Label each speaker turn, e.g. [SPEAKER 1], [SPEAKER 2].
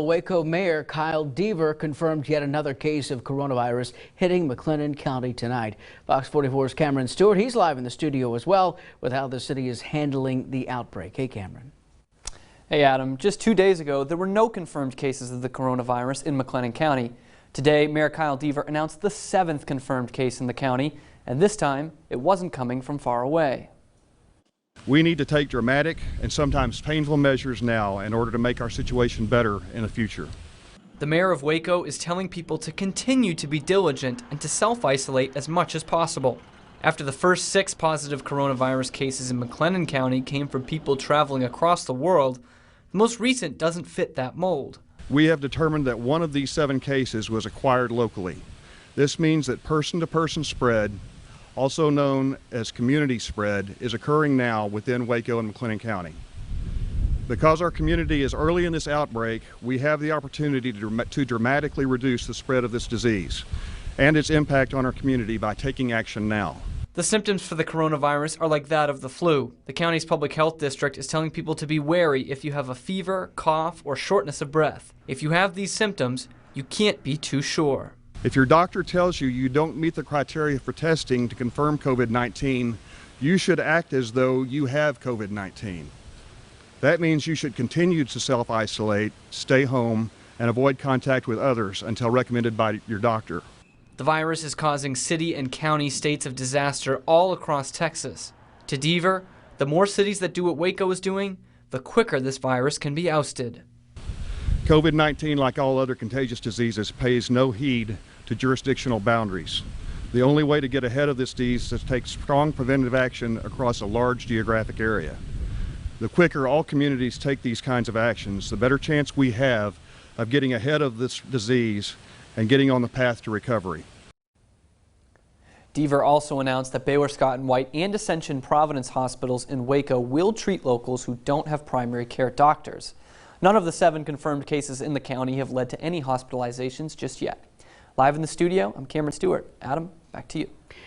[SPEAKER 1] Waco Mayor Kyle Deaver confirmed yet another case of coronavirus hitting McLennan County tonight. Fox 44's Cameron Stewart, he's live in the studio as well with how the city is handling the outbreak. Hey, Cameron.
[SPEAKER 2] Hey, Adam. Just 2 days ago, there were no confirmed cases of the coronavirus in McLennan County. Today, Mayor Kyle Deaver announced the 7th confirmed case in the county, and this time it wasn't coming from far away.
[SPEAKER 3] We need to take dramatic and sometimes painful measures now in order to make our situation better in the future.
[SPEAKER 2] The mayor of Waco is telling people to continue to be diligent and to self-isolate as much as possible. After the first 6 positive coronavirus cases in McLennan County came from people traveling across the world, the most recent doesn't fit that mold.
[SPEAKER 3] We have determined that one of these 7 cases was acquired locally. This means that person-to-person spread, also known as community spread, is occurring now within Waco and McLennan County. Because our community is early in this outbreak, we have the opportunity to dramatically reduce the spread of this disease and its impact on our community by taking action now.
[SPEAKER 2] The symptoms for the coronavirus are like that of the flu. The county's public health district is telling people to be wary if you have a fever, cough, or shortness of breath. If you have these symptoms, you can't be too sure.
[SPEAKER 3] If your doctor tells you you don't meet the criteria for testing to confirm COVID-19, you should act as though you have COVID-19. That means you should continue to self-isolate, stay home, and avoid contact with others until recommended by your doctor.
[SPEAKER 2] The virus is causing city and county states of disaster all across Texas. To Deaver, the more cities that do what Waco is doing, the quicker this virus can be ousted.
[SPEAKER 3] COVID-19, like all other contagious diseases, pays no heed to jurisdictional boundaries. The only way to get ahead of this disease is to take strong preventive action across a large geographic area. The quicker all communities take these kinds of actions, the better chance we have of getting ahead of this disease and getting on the path to recovery.
[SPEAKER 2] Deaver also announced that Baylor Scott and White and Ascension Providence hospitals in Waco will treat locals who don't have primary care doctors. None of the 7 confirmed cases in the county have led to any hospitalizations just yet. Live in the studio, I'm Cameron Stewart. Adam, back to you.